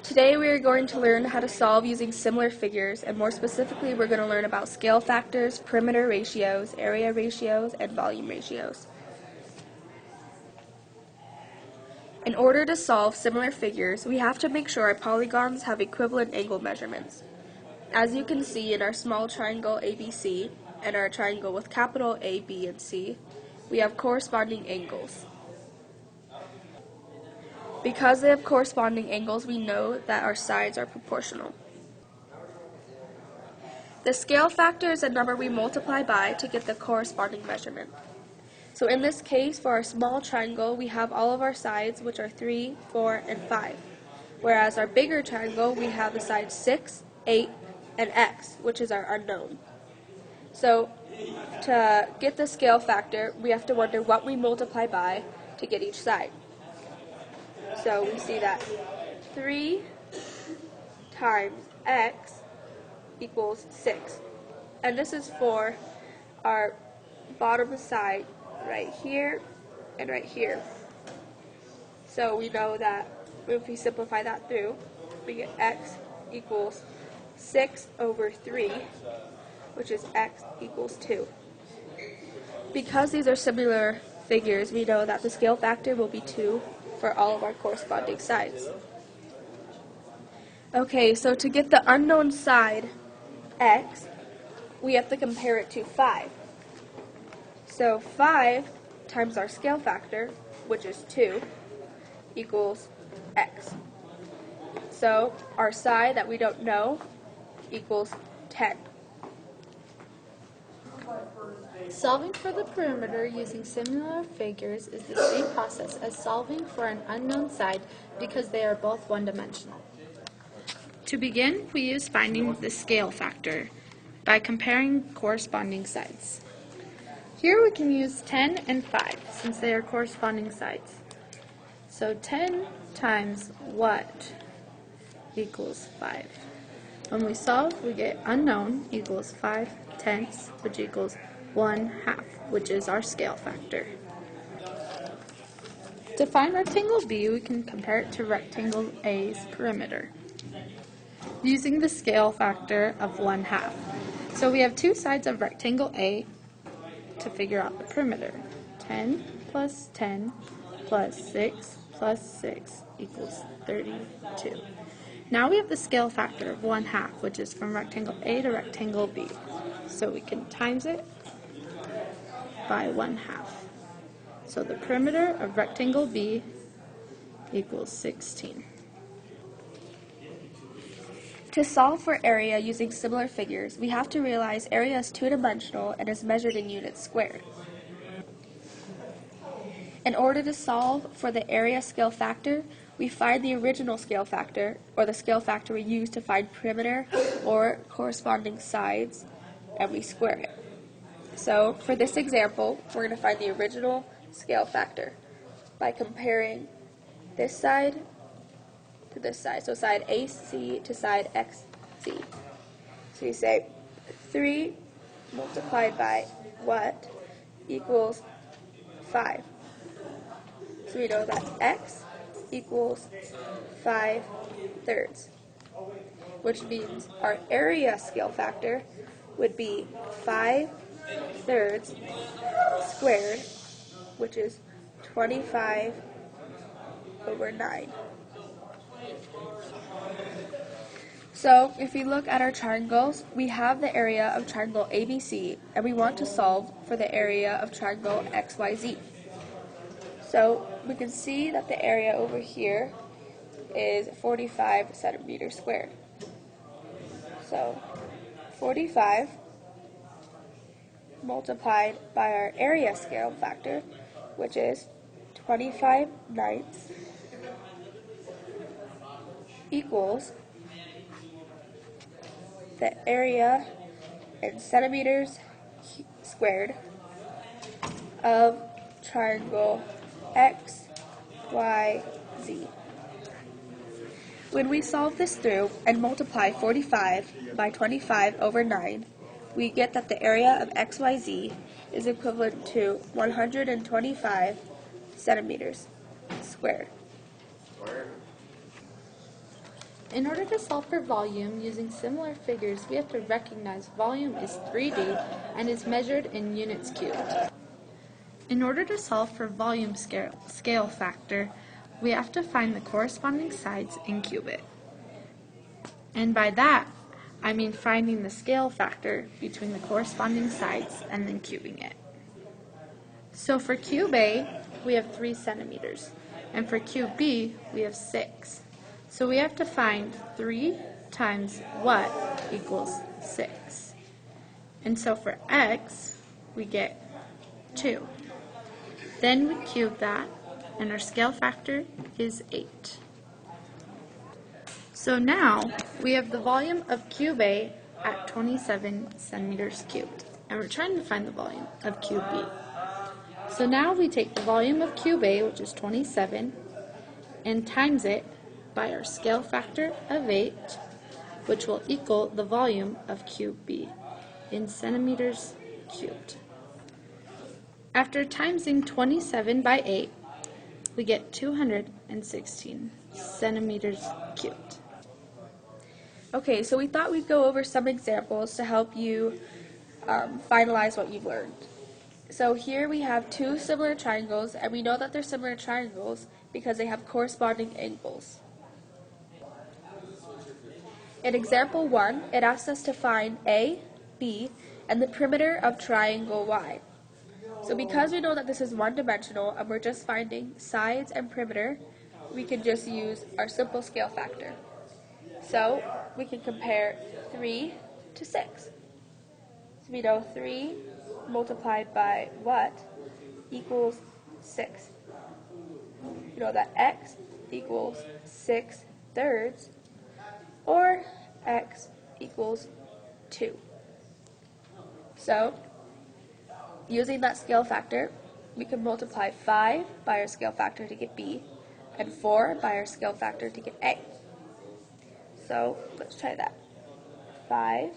Today we are going to learn how to solve using similar figures, and more specifically we're going to learn about scale factors, perimeter ratios, area ratios, and volume ratios. In order to solve similar figures, we have to make sure our polygons have equivalent angle measurements. As you can see in our small triangle ABC and our triangle with capital A, B, and C, we have corresponding angles. Because they have corresponding angles, we know that our sides are proportional. The scale factor is a number we multiply by to get the corresponding measurement. So in this case, for our small triangle, we have all of our sides, which are 3, 4, and 5. Whereas our bigger triangle, we have the sides 6, 8, and x, which is our unknown. So to get the scale factor, we have to wonder what we multiply by to get each side. So we see that 3 times x equals 6. And this is for our bottom side right here and right here. So we know that if we simplify that through, we get x equals 6 over 3, which is x equals 2. Because these are similar figures, we know that the scale factor will be 2 for all of our corresponding sides. Okay, so to get the unknown side, x, we have to compare it to 5. So 5 times our scale factor, which is 2, equals x. So our side that we don't know equals 10. Solving for the perimeter using similar figures is the same process as solving for an unknown side because they are both one-dimensional. To begin, we use finding the scale factor by comparing corresponding sides. Here we can use 10 and 5 since they are corresponding sides. So 10 times what equals 5. When we solve, we get unknown equals 5/10, which equals 1/2, which is our scale factor. To find rectangle B, we can compare it to rectangle A's perimeter using the scale factor of 1/2. So we have two sides of rectangle A to figure out the perimeter. 10 plus 10 plus 6 plus 6 equals 32. Now we have the scale factor of 1/2, which is from rectangle A to rectangle B. So we can times it by 1/2. So the perimeter of rectangle B equals 16. To solve for area using similar figures, we have to realize area is two-dimensional and is measured in units squared. In order to solve for the area scale factor, we find the original scale factor, or the scale factor we use to find perimeter or corresponding sides, and we square it. So for this example, we're going to find the original scale factor by comparing this side to this side. So side AC to side XC. So you say 3 multiplied by what equals 5. So we know that x equals 5/3, which means our area scale factor would be 5/3 squared, which is 25 over 9. So if we look at our triangles, we have the area of triangle ABC, and we want to solve for the area of triangle XYZ. So we can see that the area over here is 45 centimeters squared. So 45 multiplied by our area scale factor, which is 25/9, equals the area in centimeters squared of triangle XYZ. When we solve this through and multiply 45 by 25 over 9, we get that the area of XYZ is equivalent to 125 centimeters squared. In order to solve for volume using similar figures, we have to recognize volume is 3D and is measured in units cubed. In order to solve for volume scale factor, we have to find the corresponding sides and cube it. And by that, I mean finding the scale factor between the corresponding sides and then cubing it. So for cube A, we have 3 centimeters, and for cube B, we have 6. So we have to find 3 times what equals 6. And so for x, we get 2. Then we cube that, and our scale factor is 8. So now we have the volume of cube A at 27 centimeters cubed, and we're trying to find the volume of cube B. So now we take the volume of cube A, which is 27, and times it by our scale factor of 8, which will equal the volume of cube B in centimeters cubed. After timesing 27 by 8, we get 216 centimeters cubed. Okay, so we thought we'd go over some examples to help you finalize what you've learned. So here we have 2 similar triangles, and we know that they're similar triangles because they have corresponding angles. In example 1, it asks us to find A, B, and the perimeter of triangle Y. So because we know that this is one-dimensional and we're just finding sides and perimeter, we can just use our simple scale factor. So we can compare 3 to 6. So we know 3 multiplied by what equals 6. You know that x equals 6/3, or x equals 2. So using that scale factor, we can multiply 5 by our scale factor to get B, and 4 by our scale factor to get A. So let's try that. 5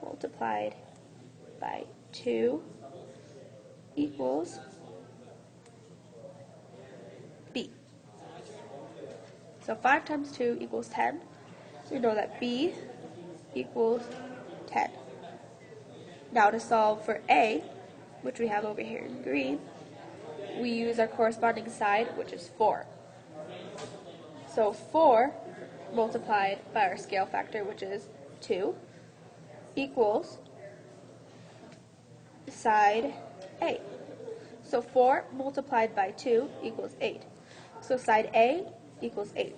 multiplied by 2 equals B. So 5 times 2 equals 10. So we know that B equals 10. Now to solve for A, which we have over here in green, we use our corresponding side, which is 4. So 4 multiplied by our scale factor, which is 2, equals side A. So 4 multiplied by 2 equals 8. So side A equals 8.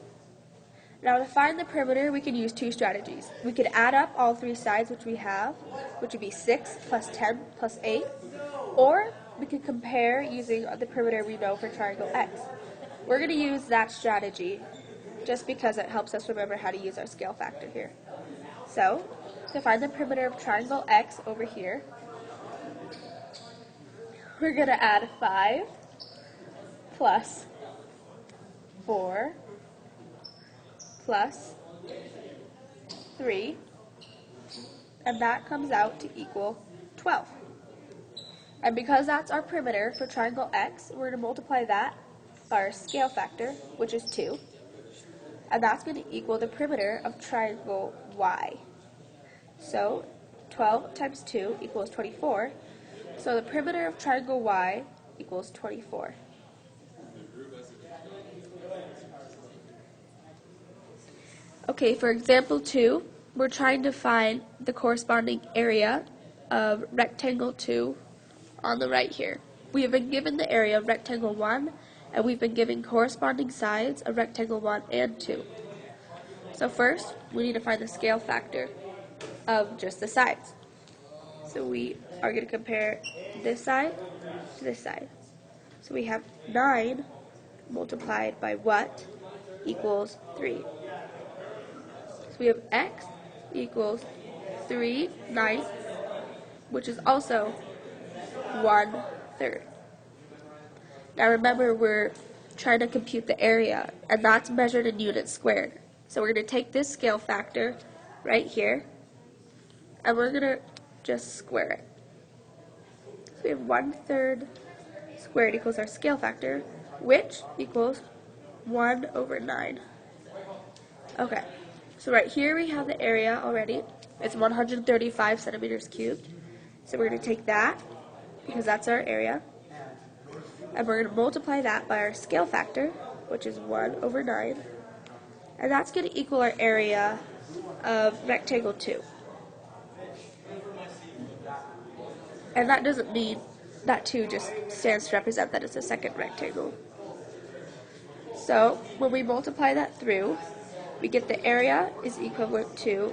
Now to find the perimeter, we can use 2 strategies. We could add up all 3 sides which we have, which would be 6 plus 10 plus 8, or we could compare using the perimeter we know for triangle X. We're going to use that strategy just because it helps us remember how to use our scale factor here. So to find the perimeter of triangle X over here, we're going to add 5 plus 4 plus 3, and that comes out to equal 12. And because that's our perimeter for triangle X, we're going to multiply that by our scale factor, which is 2, and that's going to equal the perimeter of triangle Y. So 12 times 2 equals 24. So the perimeter of triangle Y equals 24. Okay, for example 2, we're trying to find the corresponding area of rectangle 2 on the right here. We have been given the area of rectangle 1, and we've been given corresponding sides of rectangle 1 and 2. So first, we need to find the scale factor of just the sides. So we are going to compare this side to this side. So we have 9 multiplied by what equals 3. So we have x equals 3/9, which is also 1/3. Now remember, we're trying to compute the area, and that's measured in units squared. So we're going to take this scale factor right here, and we're going to just square it. So we have 1/3 squared equals our scale factor, which equals 1/9. Okay, So right here we have the area already. It's 135 centimeters cubed. So we're going to take that, because that's our area, and we're going to multiply that by our scale factor, which is 1/9. And that's going to equal our area of rectangle 2. And that doesn't mean that 2 just stands to represent that it's a second rectangle. So when we multiply that through, we get the area is equivalent to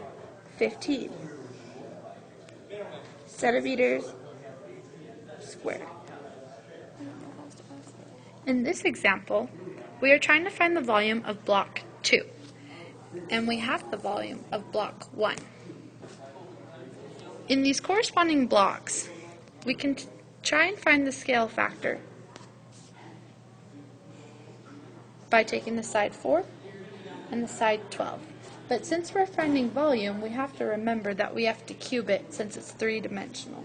15 centimeters squared. In this example, we are trying to find the volume of block 2, and we have the volume of block 1. In these corresponding blocks, we can try and find the scale factor by taking the side 4 and the side 12. But since we're finding volume, we have to remember that we have to cube it since it's three-dimensional.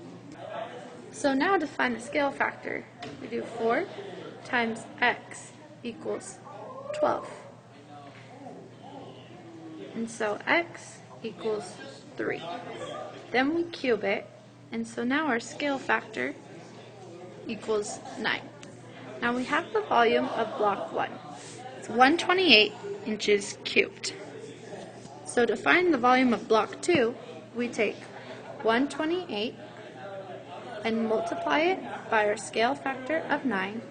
So now to find the scale factor, we do 4 times x equals 12. And so x equals 3. Then we cube it, and so now our scale factor equals 9. Now we have the volume of block 1. It's 128 inches cubed. So to find the volume of block 2, we take 128 and multiply it by our scale factor of 9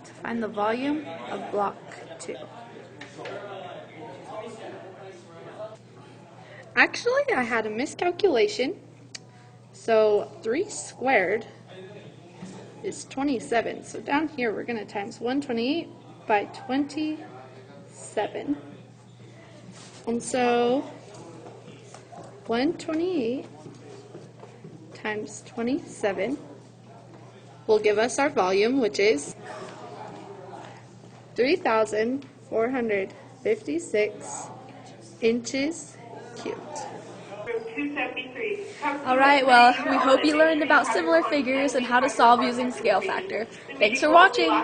to find the volume of block 2. Actually, I had a miscalculation. So 3 squared is 27. So down here we're going to times 128 by 27. And so 128 times 27 will give us our volume, which is 3,456 inches cubed. Alright, well, we hope you learned about similar figures and how to solve using scale factor. Thanks for watching!